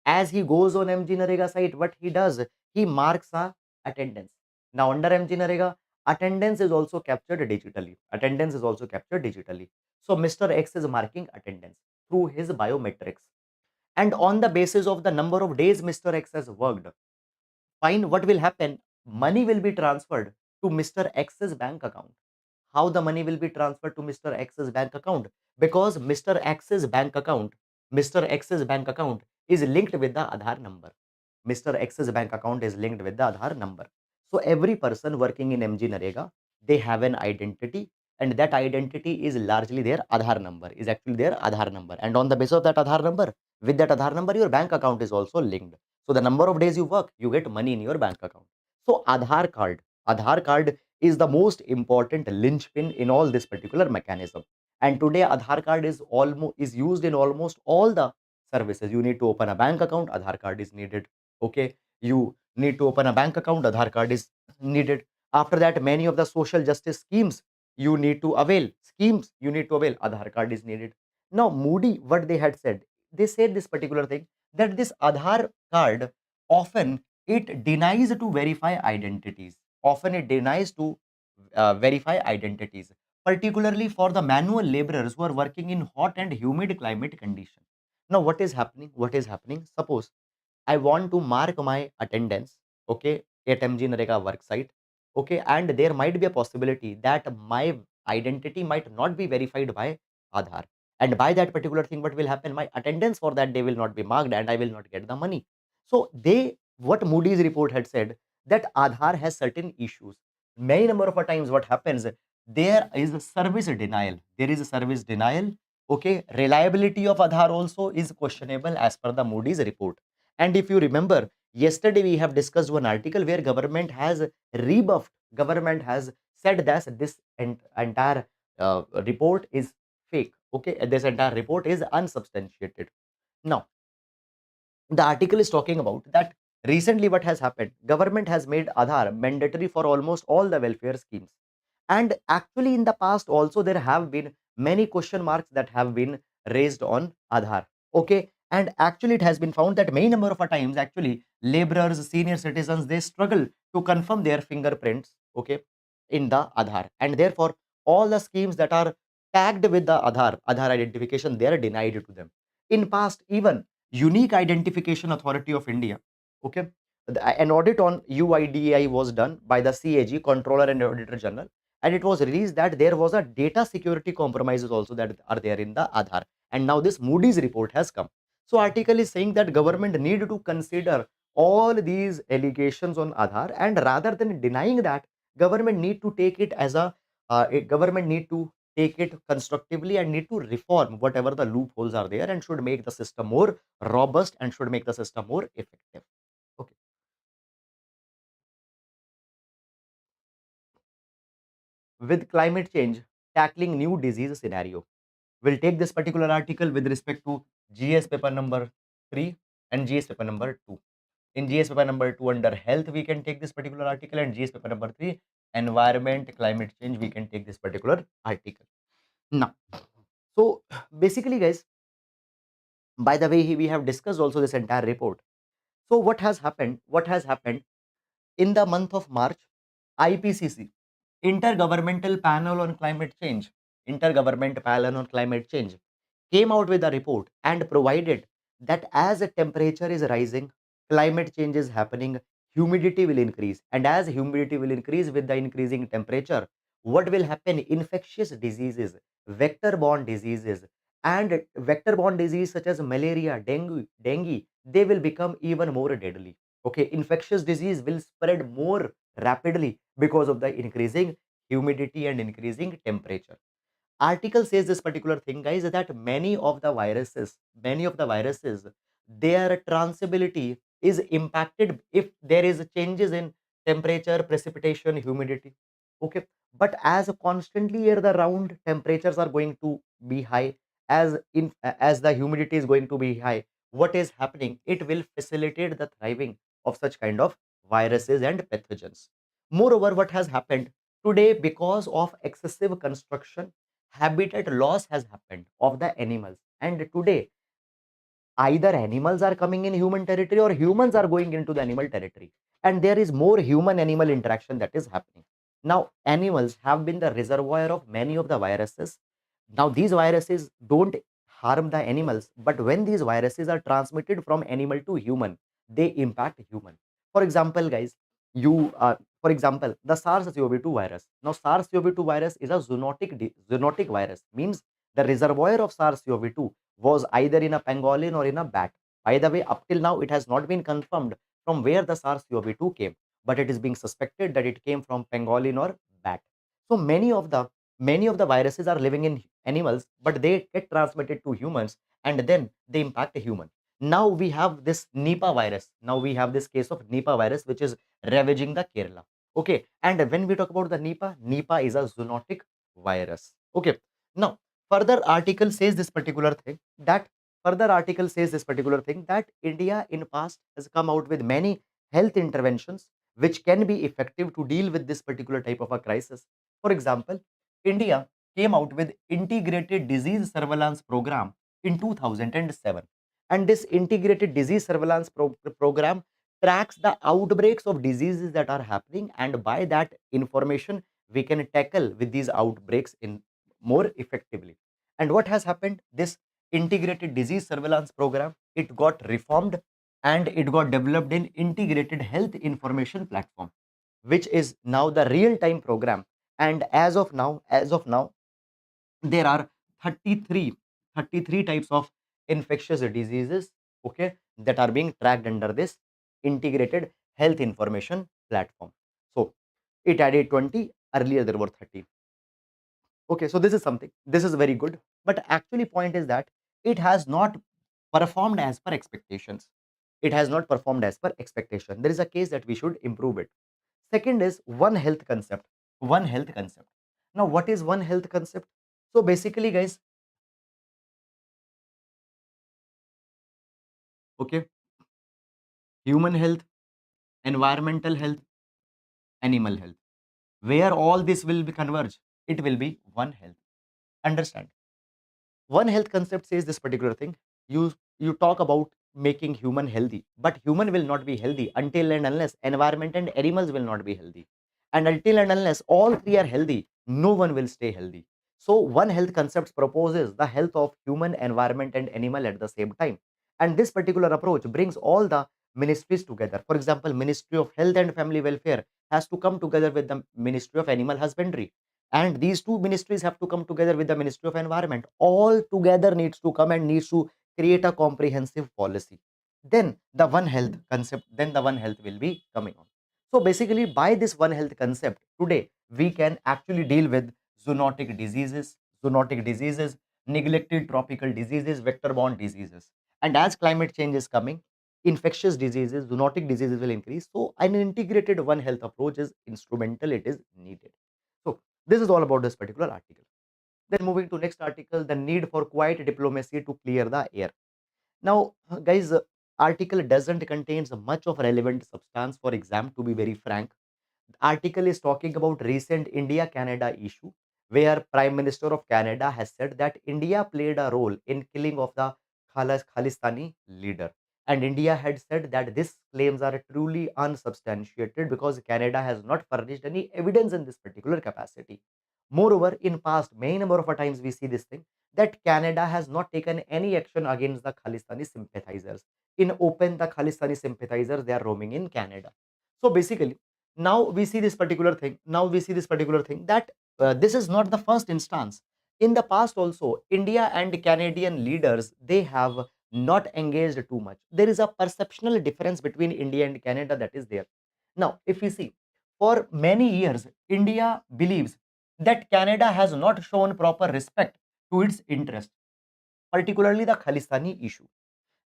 As he goes on MG Narega site, what he does, he marks a attendance. Now under MG Narega, attendance is also captured digitally. Attendance is also captured digitally. So Mr. X is marking attendance through his biometrics. And on the basis of the number of days Mr. X has worked, fine, what will happen? Money will be transferred to Mr. X's bank account. How the money will be transferred to Mr. X's bank account? Because Mr. X's bank account is linked with the Aadhaar number. Mr. X's bank account is linked with the Aadhaar number. So every person working in MG Narega, they have an identity, and that identity is largely their Aadhaar number, is actually their Aadhaar number. And on the basis of that Aadhaar number, with that Aadhaar number, your bank account is also linked. So the number of days you work, you get money in your bank account. So Aadhaar card is the most important linchpin in all this particular mechanism. And today Aadhaar card is used in almost all the services. You need to open a bank account, Aadhaar card is needed. Okay, you need to open a bank account, Aadhaar card is needed. After that, many of the social justice schemes you need to avail, Aadhaar card is needed. Now Moody, what they had said, they said this particular thing, that this Aadhaar card often it denies to verify identities. Often it denies to verify identities, particularly for the manual laborers who are working in hot and humid climate conditions. Now what is happening? Suppose I want to mark my attendance, okay, at MG Narega work site, okay, and there might be a possibility that my identity might not be verified by Aadhaar. And by that particular thing, what will happen? My attendance for that day will not be marked and I will not get the money. So what Moody's report had said, that Aadhaar has certain issues. Many number of times what happens, there is a service denial. There is a service denial. Okay, reliability of Aadhaar also is questionable as per the Moody's report. And if you remember, yesterday we have discussed one article where government has rebuffed, government has said that this entire report is fake. Okay, this entire report is unsubstantiated. Now, the article is talking about that recently what has happened, government has made Aadhaar mandatory for almost all the welfare schemes. And actually in the past also there have been many question marks that have been raised on Aadhaar. Okay, and actually it has been found that many number of times actually laborers, senior citizens, they struggle to confirm their fingerprints, okay, in the Aadhaar, and therefore all the schemes that are tagged with the Aadhaar identification, they are denied to them. In past, even Unique Identification Authority of India, okay, an audit on UIDAI was done by the CAG, Controller and Auditor General, and it was released that there was a data security compromises also that are there in the Aadhaar. And now this Moody's report has come. So article is saying that government need to consider all these allegations on Aadhaar, and rather than denying that, government need to take it as government need to take it constructively and need to reform whatever the loopholes are there, and should make the system more robust and should make the system more effective. Okay. With climate change tackling new disease scenario, we'll take this particular article with respect to GS paper number 3 and GS paper number 2. In GS paper number 2 under health, we can take this particular article, and GS paper number 3, environment, climate change, we can take this particular article. Now, so basically guys, by the way, we have discussed also this entire report. So what has happened? In the month of March, IPCC, Intergovernmental Panel on Climate Change, Intergovernment Panel on Climate Change, came out with a report and provided that as the temperature is rising, climate change is happening, humidity will increase. And as humidity will increase with the increasing temperature, what will happen? Infectious diseases, vector-borne diseases, and vector-borne disease such as malaria, dengue, they will become even more deadly. Okay, infectious disease will spread more rapidly because of the increasing humidity and increasing temperature. Article says this particular thing, guys, that many of the viruses their transmissibility is impacted if there is changes in temperature, precipitation, humidity. Okay, but as constantly year the round temperatures are going to be high, as the humidity is going to be high, what is happening? It will facilitate the thriving of such kind of viruses and pathogens. Moreover, what has happened today, because of excessive construction, habitat loss has happened of the animals, and today either animals are coming in human territory or humans are going into the animal territory, and there is more human animal interaction that is happening. Now animals have been the reservoir of many of the viruses. Now these viruses don't harm the animals, but when these viruses are transmitted from animal to human, they impact human. For example, guys, you for example, the SARS-CoV-2 virus. Now SARS-CoV-2 virus is a zoonotic virus, means the reservoir of SARS-CoV-2 was either in a pangolin or in a bat. By the way, up till now, it has not been confirmed from where the SARS-CoV-2 came, but it is being suspected that it came from pangolin or bat. So many of the viruses are living in animals, but they get transmitted to humans, and then they impact a human. Now we have this Nipah virus. Now we have this case of Nipah virus, which is ravaging the Kerala. Okay, and when we talk about the Nipah is a zoonotic virus. Okay, now further article says this particular thing that India in past has come out with many health interventions which can be effective to deal with this particular type of a crisis. For example, India came out with integrated disease surveillance program in 2007, and this integrated disease surveillance program tracks the outbreaks of diseases that are happening, and by that information we can tackle with these outbreaks in more effectively. And what has happened? This integrated disease surveillance program, it got reformed and it got developed in integrated health information platform, which is now the real time program. And as of now, there are 33 33 types of infectious diseases, okay, that are being tracked under this integrated health information platform. So it added 20, earlier there were 30. Okay, so this is very good, but actually point is that it has not performed as per expectations. It has not performed as per expectation. There is a case that we should improve it. Second is one health concept. One health concept. Now, what is one health concept? So basically, guys, okay, human health, environmental health, animal health. Where all this will be converged, it will be one health. Understand? One health concept says this particular thing. You talk about making human healthy, but human will not be healthy until and unless environment and animals will not be healthy, and until and unless all three are healthy, no one will stay healthy. So one health concept proposes the health of human, environment and animal at the same time, and this particular approach brings all the ministries together. For example, Ministry of Health and Family Welfare has to come together with the Ministry of Animal Husbandry, and these two ministries have to come together with the Ministry of Environment. All together needs to come and needs to create a comprehensive policy. Then the one health will be coming on. So basically, by this one health concept today, we can actually deal with zoonotic diseases, neglected tropical diseases, vector borne diseases. And as climate change is coming, infectious diseases, zoonotic diseases will increase. So an integrated one health approach is instrumental, it is needed. So this is all about this particular article. Then moving to next article, the need for quiet diplomacy to clear the air. Now, guys, article doesn't contains much of relevant substance for exam, to be very frank. Article is talking about recent India Canada issue, where Prime Minister of Canada has said that India played a role in killing of the Khalistani leader, and India had said that these claims are truly unsubstantiated because Canada has not furnished any evidence in this particular capacity. Moreover, in past many number of times we see this thing that Canada has not taken any action against the Khalistani sympathizers. In open, the Khalistani sympathizers, they are roaming in Canada. So basically, now we see this particular thing. Now we see this particular thing that this is not the first instance. In the past also, India and Canadian leaders, they have not engaged too much. There is a perceptional difference between India and Canada that is there. Now, if we see, for many years, India believes that Canada has not shown proper respect to its interest, particularly the Khalistani issue.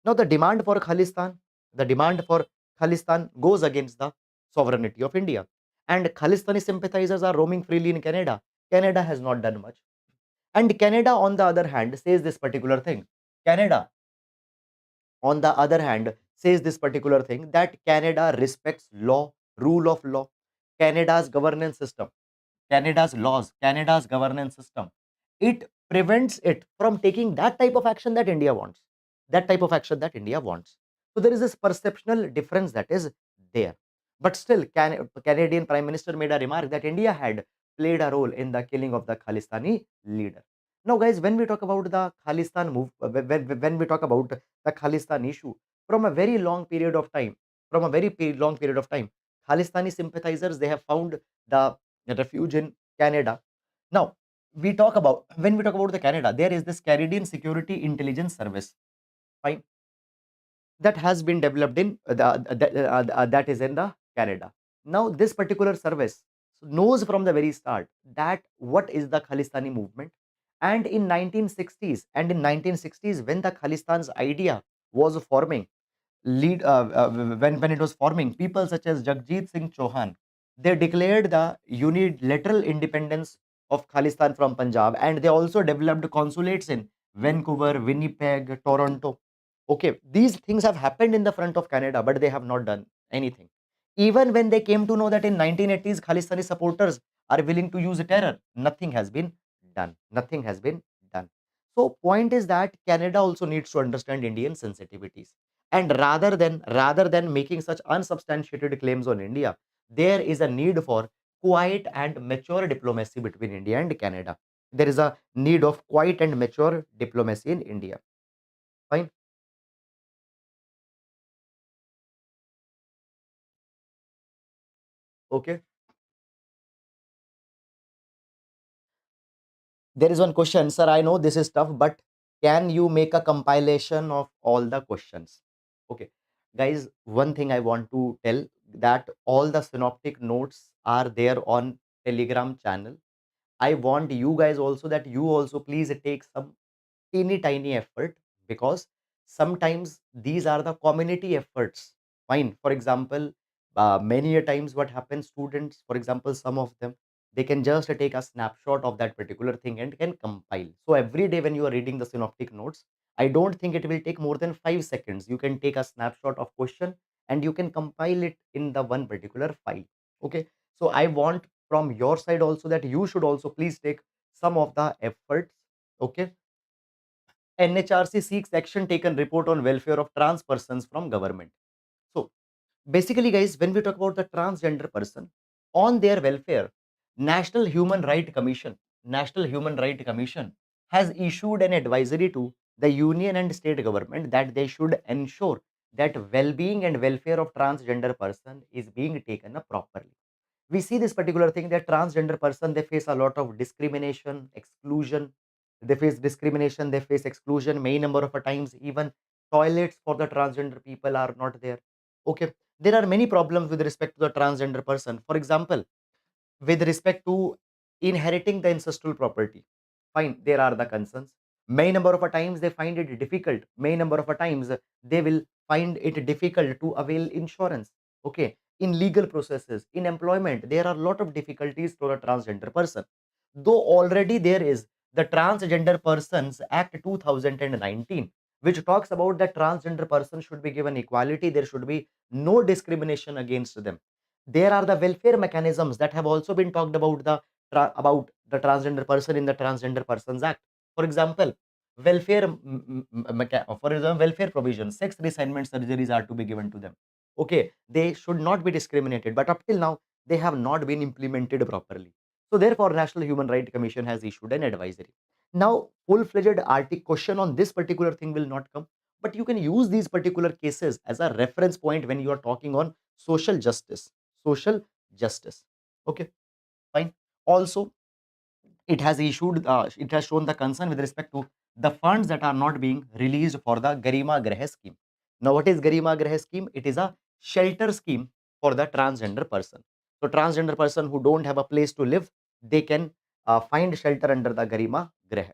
Now, the demand for Khalistan goes against the sovereignty of India. And Khalistani sympathizers are roaming freely in Canada. Canada has not done much. And Canada, on the other hand, says this particular thing. Canada, on the other hand, says this particular thing that Canada respects law, rule of law, Canada's governance system, Canada's laws, Canada's governance system. It prevents it from taking that type of action that India wants. That type of action that India wants. So there is this perceptual difference that is there. But still, Canadian Prime Minister made a remark that India had played a role in the killing of the Khalistani leader. Now, guys, when we talk about the Khalistan move, when we talk about the Khalistan issue, from a very long period of time, from a very long period of time, Khalistani sympathizers they have found the refuge in Canada. Now, when we talk about the Canada, there is this Canadian Security Intelligence Service, fine, that has been developed in that is in the Canada. Now, this particular service knows from the very start that what is the Khalistani movement, and in 1960s, when the Khalistan's idea was forming, when it was forming, people such as Jagjit Singh Chauhan, they declared the unilateral independence of Khalistan from Punjab, and they also developed consulates in Vancouver, Winnipeg, Toronto. Okay, these things have happened in the front of Canada, but they have not done anything. Even when they came to know that in 1980s Khalistani supporters are willing to use terror, nothing has been done. Nothing has been done. So point is that Canada also needs to understand Indian sensitivities, and rather than making such unsubstantiated claims on India, there is a need for quiet and mature diplomacy between India and Canada. There is a need of quiet and mature diplomacy in India. Fine. Okay. There is one question, sir. I know this is tough, but can you make a compilation of all the questions? Okay, guys, one thing I want to tell, that all the synoptic notes are there on Telegram channel. I want you guys also that you also please take some teeny tiny effort, because sometimes these are the community efforts. Fine. For example, many a times what happens, students, for example, some of them, they can just take a snapshot of that particular thing and can compile. So every day when you are reading the synoptic notes, I don't think it will take more than 5 seconds. You can take a snapshot of question and you can compile it in the one particular file. Okay. So I want from your side also that you should also please take some of the efforts. Okay. NHRC seeks action taken report on welfare of trans persons from government. So basically, guys, when we talk about the transgender person on their welfare, National Human Right Commission has issued an advisory to the union and state government that they should ensure that well-being and welfare of transgender person is being taken up properly. We see this particular thing that transgender person they face a lot of discrimination, exclusion. They face discrimination, they face exclusion. Many number of a times even toilets for the transgender people are not there. Okay, there are many problems with respect to the transgender person. For example, with respect to inheriting the ancestral property, fine, there are the concerns. Many number of a times they find it difficult. Many number of a times they will find it difficult to avail insurance. Okay, in legal processes, in employment, there are a lot of difficulties for a transgender person. Though already there is the Transgender Persons Act 2019, which talks about that transgender person should be given equality, there should be no discrimination against them. There are the welfare mechanisms that have also been talked about about the transgender person in the Transgender Persons Act. For example, welfare provision, sex reassignment surgeries are to be given to them. Okay, they should not be discriminated, but up till now they have not been implemented properly. So therefore, National Human Rights Commission has issued an advisory. Now, full-fledged article question on this particular thing will not come, but you can use these particular cases as a reference point when you are talking on social justice. Social justice. Okay, fine. Also, it has shown the concern with respect to the funds that are not being released for the Garima Graha scheme. Now, what is Garima Graha scheme? It is a shelter scheme for the transgender person. So, transgender person who don't have a place to live, they can find shelter under the Garima Graha.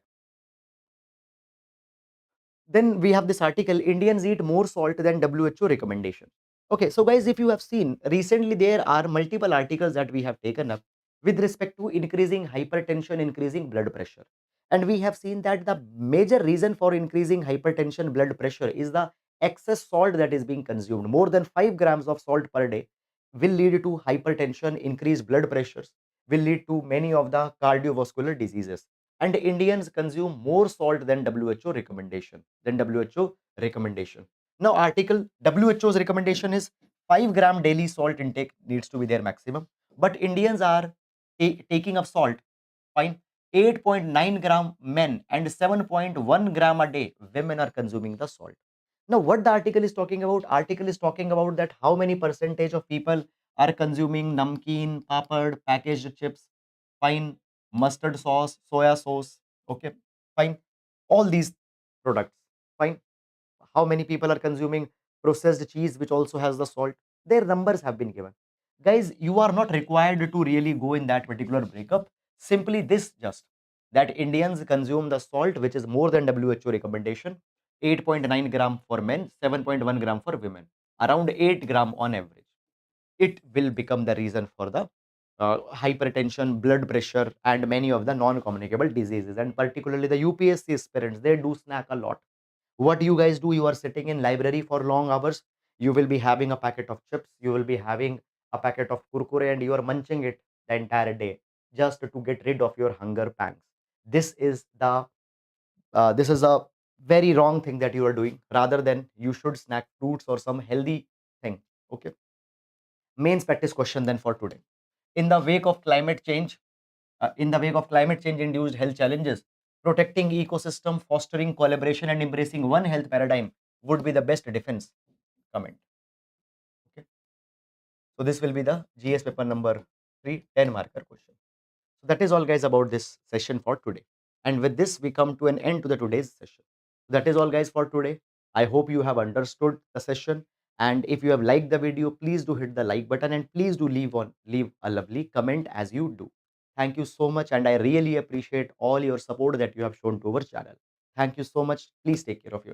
Then we have this article, Indians eat more salt than WHO recommendation. Okay, so guys, if you have seen recently, there are multiple articles that we have taken up with respect to increasing hypertension, increasing blood pressure. And we have seen that the major reason for increasing hypertension, blood pressure is the excess salt that is being consumed. More than 5 grams of salt per day will lead to hypertension, increased blood pressures, will lead to many of the cardiovascular diseases. And Indians consume more salt than WHO recommendation. Now, article WHO's recommendation is 5 gram daily salt intake needs to be their maximum, but Indians are taking up salt. Fine, 8.9 gram men and 7.1 gram a day women are consuming the salt. Now, what the article is talking about? Article is talking about that how many percentage of people are consuming namkeen, papad, packaged chips, fine, mustard sauce, soya sauce, okay, fine, all these products, fine. How many people are consuming processed cheese, which also has the salt? Their numbers have been given. Guys, you are not required to really go in that particular breakup. Simply this just that Indians consume the salt, which is more than WHO recommendation, 8.9 gram for men, 7.1 gram for women, around 8 gram on average. It will become the reason for the hypertension, blood pressure, and many of the non-communicable diseases. And particularly the UPSC aspirants, they do snack a lot. What you guys do, you are sitting in library for long hours, you will be having a packet of chips, you will be having a packet of kurkure, and you are munching it the entire day just to get rid of your hunger pangs. This is a very wrong thing that you are doing. Rather than, you should snack fruits or some healthy thing. Okay, main practice question then for today. In the wake of climate change, induced health challenges, protecting ecosystem, fostering collaboration, and embracing one health paradigm would be the best defense. Comment. Okay. So this will be the GS paper number 3, 10 marker question. So that is all, guys, about this session for today. And with this, we come to an end to the today's session. That is all, guys, for today. I hope you have understood the session. And if you have liked the video, please do hit the like button, and please do leave a lovely comment as you do. Thank you so much, and I really appreciate all your support that you have shown to our channel. Thank you so much. Please take care of yourself.